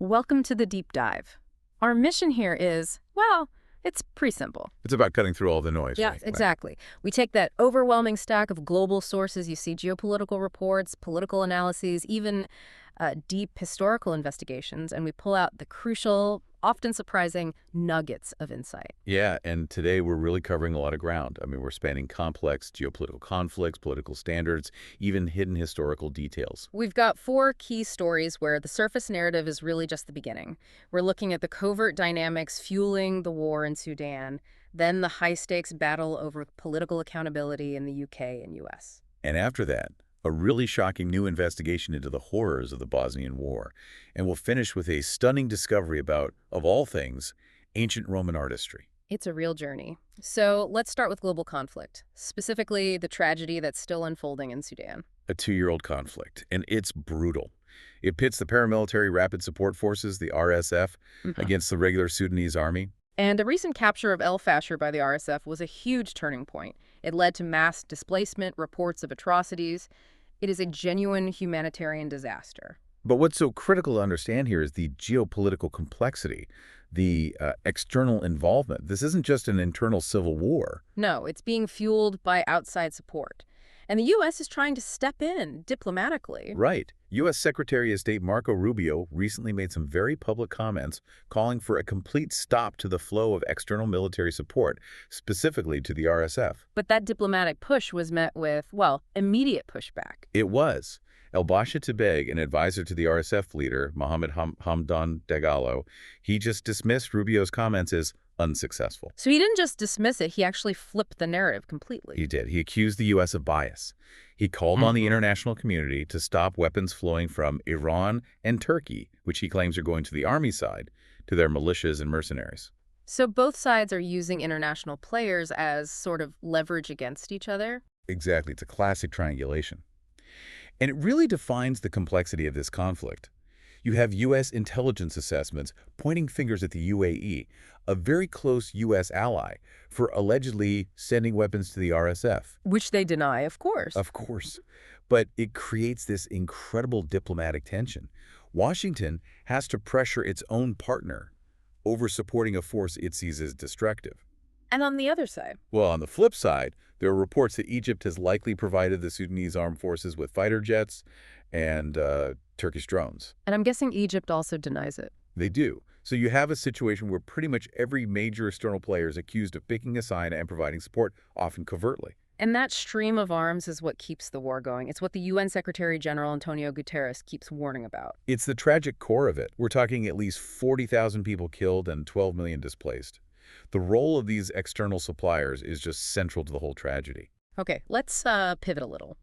Welcome to the deep dive. Our mission here is, well, it's pretty simple. It's about cutting through all the noise, Yeah, right? exactly. We take that overwhelming stack of global sources. You see geopolitical reports, political analyses, even deep historical investigations, and we pull out the crucial, often surprising nuggets of insight. Yeah, and today we're really covering a lot of ground. I mean, we're spanning complex geopolitical conflicts, political standards, even hidden historical details. We've got 4 key stories where the surface narrative is really just the beginning. We're looking at the covert dynamics fueling the war in Sudan, then the high-stakes battle over political accountability in the UK and US. And after that, a really shocking new investigation into the horrors of the Bosnian War. And we'll finish with a stunning discovery about, of all things, ancient Roman artistry. It's a real journey. So let's start with global conflict, specifically the tragedy that's still unfolding in Sudan. A 2-year-old conflict, and it's brutal. It pits the paramilitary Rapid Support Forces, the RSF, against the regular Sudanese army. And a recent capture of El Fasher by the RSF was a huge turning point. It led to mass displacement, reports of atrocities. It is a genuine humanitarian disaster. But what's so critical to understand here is the geopolitical complexity, the external involvement. This isn't just an internal civil war. No, it's being fueled by outside support. And the U.S. is trying to step in diplomatically. Right. U.S. Secretary of State Marco Rubio recently made some very public comments calling for a complete stop to the flow of external military support, specifically to the RSF. But that diplomatic push was met with, well, immediate pushback. It was. El-Basha Tabeg, an advisor to the RSF leader, Mohammed Hamdan Dagalo, he just dismissed Rubio's comments as unsuccessful. So he didn't just dismiss it, he actually flipped the narrative completely. He did. He accused the U.S. of bias. He called on the international community to stop weapons flowing from Iran and Turkey, which he claims are going to the army side, to their militias and mercenaries. So both sides are using international players as sort of leverage against each other? Exactly. It's a classic triangulation. And it really defines the complexity of this conflict. You have U.S. intelligence assessments pointing fingers at the UAE, a very close U.S. ally, for allegedly sending weapons to the RSF. Which they deny, of course. Of course. But it creates this incredible diplomatic tension. Washington has to pressure its own partner over supporting a force it sees as destructive. And on the other side? Well, on the flip side, there are reports that Egypt has likely provided the Sudanese armed forces with fighter jets and Turkish drones. And I'm guessing Egypt also denies it. They do. So you have a situation where pretty much every major external player is accused of picking a side and providing support, often covertly. And that stream of arms is what keeps the war going. It's what the UN Secretary General Antonio Guterres keeps warning about. It's the tragic core of it. We're talking at least 40,000 people killed and 12 million displaced. The role of these external suppliers is just central to the whole tragedy. Okay, let's pivot a little.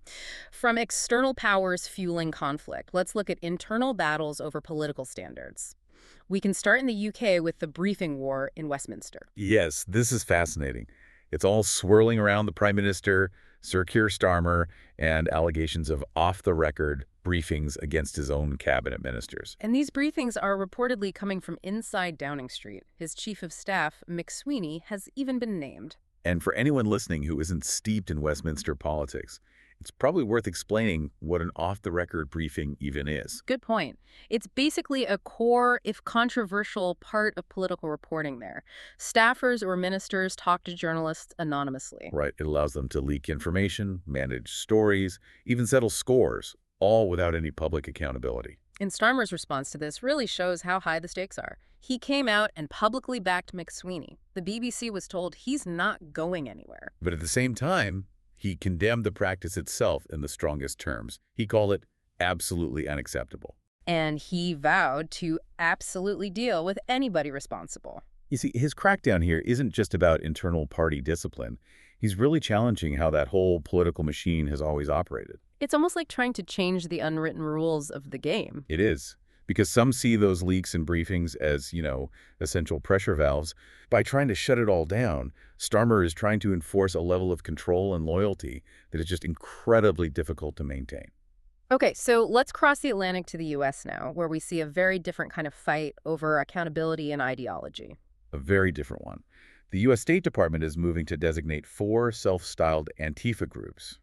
From external powers fueling conflict, let's look at internal battles over political standards. We can start in the UK with the briefing war in Westminster. Yes, this is fascinating. It's all swirling around the Prime Minister, Sir Keir Starmer, and allegations of off-the-record briefings against his own cabinet ministers. And these briefings are reportedly coming from inside Downing Street. His chief of staff, McSweeney, has even been named. And for anyone listening who isn't steeped in Westminster politics, it's probably worth explaining what an off-the-record briefing even is. Good point. It's basically a core, if controversial, part of political reporting there. Staffers or ministers talk to journalists anonymously. Right. It allows them to leak information, manage stories, even settle scores, all without any public accountability. And Starmer's response to this really shows how high the stakes are. He came out and publicly backed McSweeney. The BBC was told he's not going anywhere. But at the same time, he condemned the practice itself in the strongest terms. He called it absolutely unacceptable. And he vowed to absolutely deal with anybody responsible. You see, his crackdown here isn't just about internal party discipline. He's really challenging how that whole political machine has always operated. It's almost like trying to change the unwritten rules of the game. It is. Because some see those leaks and briefings as, essential pressure valves. By trying to shut it all down, Starmer is trying to enforce a level of control and loyalty that is just incredibly difficult to maintain. Okay, so let's cross the Atlantic to the U.S. now, where we see a very different kind of fight over accountability and ideology. A very different one. The U.S. State Department is moving to designate 4 self-styled Antifa groups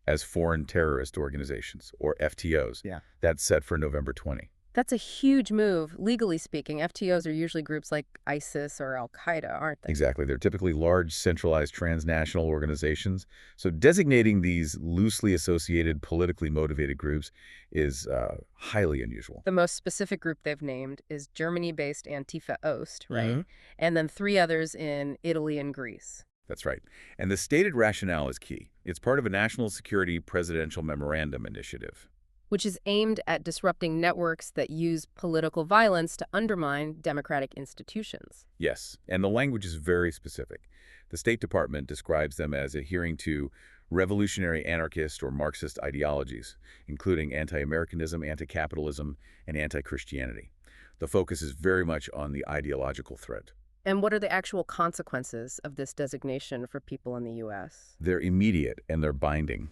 as foreign terrorist organizations, or FTOs. Yeah. That's set for November 20. That's a huge move. Legally speaking, FTOs are usually groups like ISIS or Al-Qaeda, aren't they? Exactly. They're typically large, centralized transnational organizations. So designating these loosely associated, politically motivated groups is highly unusual. The most specific group they've named is Germany-based Antifa Ost, right? Hmm. And then three others in Italy and Greece. That's right. And the stated rationale is key. It's part of a national security presidential memorandum initiative. Which is aimed at disrupting networks that use political violence to undermine democratic institutions. Yes, and the language is very specific. The State Department describes them as adhering to revolutionary anarchist or Marxist ideologies, including anti-Americanism, anti-capitalism, and anti-Christianity. The focus is very much on the ideological threat. And what are the actual consequences of this designation for people in the U.S.? They're immediate and they're binding.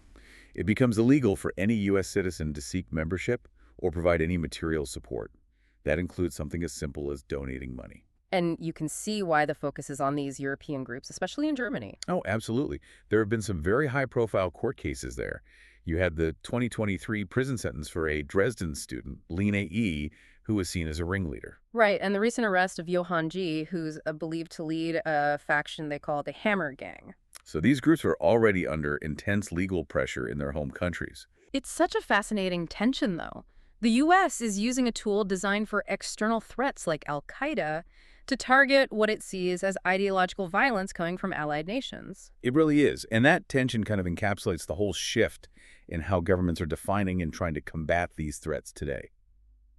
It becomes illegal for any U.S. citizen to seek membership or provide any material support. That includes something as simple as donating money. And you can see why the focus is on these European groups, especially in Germany. Oh, absolutely. There have been some very high-profile court cases there. You had the 2023 prison sentence for a Dresden student, Lena E., who was seen as a ringleader. Right, and the recent arrest of Johann G., who's believed to lead a faction they call the Hammer Gang. So these groups are already under intense legal pressure in their home countries. It's such a fascinating tension, though. The U.S. is using a tool designed for external threats like al-Qaeda to target what it sees as ideological violence coming from allied nations. It really is. And that tension kind of encapsulates the whole shift in how governments are defining and trying to combat these threats today.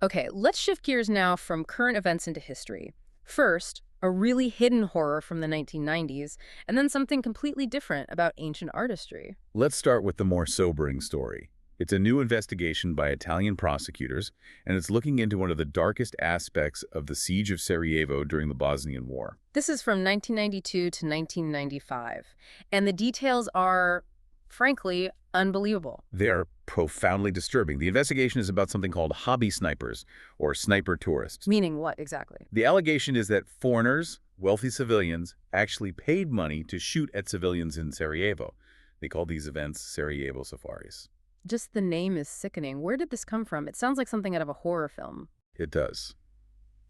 Okay, let's shift gears now from current events into history. First, a really hidden horror from the 1990s, and then something completely different about ancient artistry. Let's start with the more sobering story. It's a new investigation by Italian prosecutors, and it's looking into one of the darkest aspects of the siege of Sarajevo during the Bosnian War. This is from 1992 to 1995, and the details are, frankly, unbelievable. They are profoundly disturbing. The investigation is about something called hobby snipers, or sniper tourists. Meaning what, exactly? The allegation is that foreigners, wealthy civilians, actually paid money to shoot at civilians in Sarajevo. They call these events Sarajevo safaris. Just the name is sickening. Where did this come from? It sounds like something out of a horror film. It does.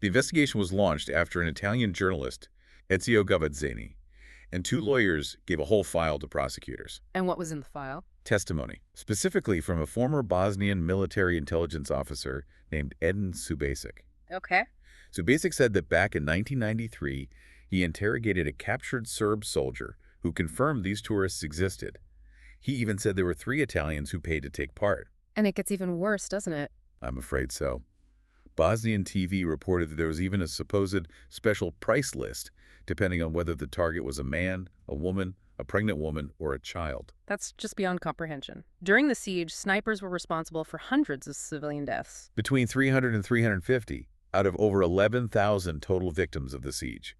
The investigation was launched after an Italian journalist, Ezio Gavazzini, and two lawyers gave a whole file to prosecutors. And what was in the file? Testimony, specifically from a former Bosnian military intelligence officer named Edin Subasic. Okay. Subasic said that back in 1993, he interrogated a captured Serb soldier who confirmed these tourists existed. He even said there were 3 Italians who paid to take part. And it gets even worse, doesn't it? I'm afraid so. Bosnian TV reported that there was even a supposed special price list, depending on whether the target was a man, a woman, a pregnant woman, or a child. That's just beyond comprehension. During the siege, snipers were responsible for hundreds of civilian deaths. Between 300 and 350 out of over 11,000 total victims of the siege.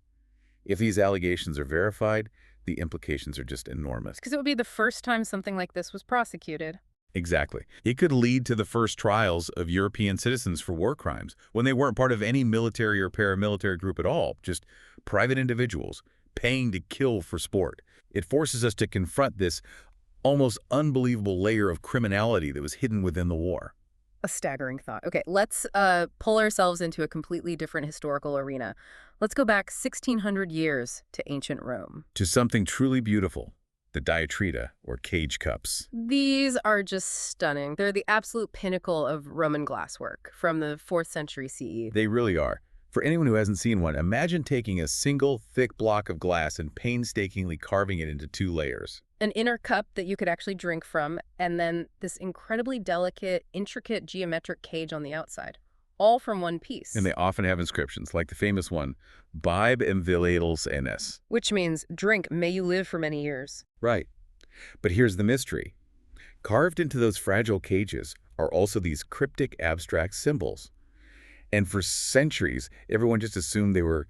If these allegations are verified, the implications are just enormous. Because it would be the first time something like this was prosecuted. Exactly. It could lead to the first trials of European citizens for war crimes when they weren't part of any military or paramilitary group at all, just private individuals paying to kill for sport. It forces us to confront this almost unbelievable layer of criminality that was hidden within the war. A staggering thought. Okay, let's pull ourselves into a completely different historical arena. Let's go back 1,600 years to ancient Rome. To something truly beautiful, the diatrida, or cage cups. These are just stunning. They're the absolute pinnacle of Roman glasswork from the 4th century CE. They really are. For anyone who hasn't seen one, imagine taking a single thick block of glass and painstakingly carving it into 2 layers. An inner cup that you could actually drink from, and then this incredibly delicate, intricate geometric cage on the outside, all from one piece. And they often have inscriptions, like the famous one, Bibe Invilatals NS. Which means, drink, may you live for many years. Right. But here's the mystery. Carved into those fragile cages are also these cryptic abstract symbols. And for centuries, everyone just assumed they were,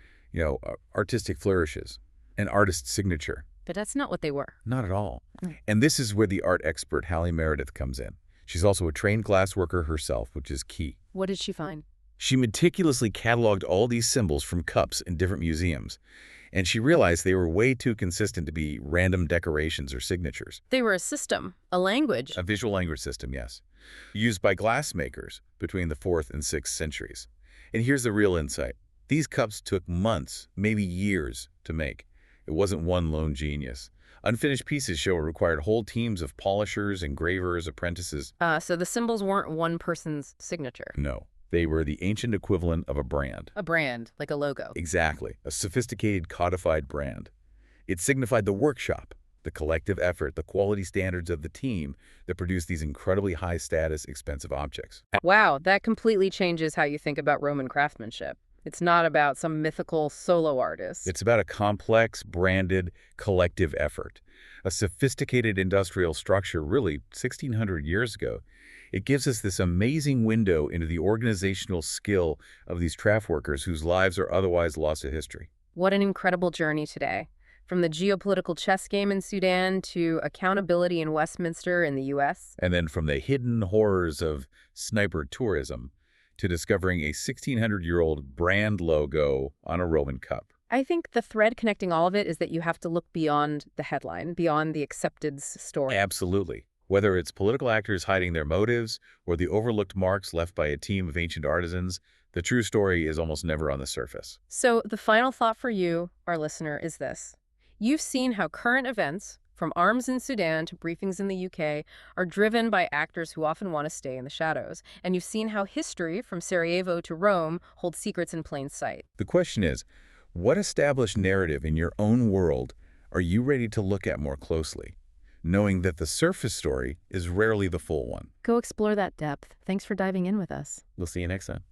artistic flourishes, an artist's signature. But that's not what they were. Not at all. And this is where the art expert Hallie Meredith comes in. She's also a trained glassworker herself, which is key. What did she find? She meticulously cataloged all these symbols from cups in different museums. And she realized they were way too consistent to be random decorations or signatures. They were a system, a language. A visual language system, yes, used by glassmakers between the 4th and 6th centuries. And here's the real insight. These cups took months, maybe years, to make. It wasn't one lone genius. Unfinished pieces show it required whole teams of polishers, engravers, apprentices. So the symbols weren't one person's signature. No, they were the ancient equivalent of a brand. A brand, like a logo. Exactly, a sophisticated codified brand. It signified the workshop, the collective effort, the quality standards of the team that produced these incredibly high-status, expensive objects. Wow, that completely changes how you think about Roman craftsmanship. It's not about some mythical solo artist. It's about a complex, branded, collective effort, a sophisticated industrial structure really 1,600 years ago. It gives us this amazing window into the organizational skill of these craft workers whose lives are otherwise lost to history. What an incredible journey today. From the geopolitical chess game in Sudan to accountability in Westminster in the U.S. And then from the hidden horrors of sniper tourism to discovering a 1,600-year-old brand logo on a Roman cup. I think the thread connecting all of it is that you have to look beyond the headline, beyond the acceptance story. Absolutely. Whether it's political actors hiding their motives or the overlooked marks left by a team of ancient artisans, the true story is almost never on the surface. So the final thought for you, our listener, is this. You've seen how current events, from arms in Sudan to briefings in the UK, are driven by actors who often want to stay in the shadows. And you've seen how history, from Sarajevo to Rome, holds secrets in plain sight. The question is, what established narrative in your own world are you ready to look at more closely, knowing that the surface story is rarely the full one? Go explore that depth. Thanks for diving in with us. We'll see you next time.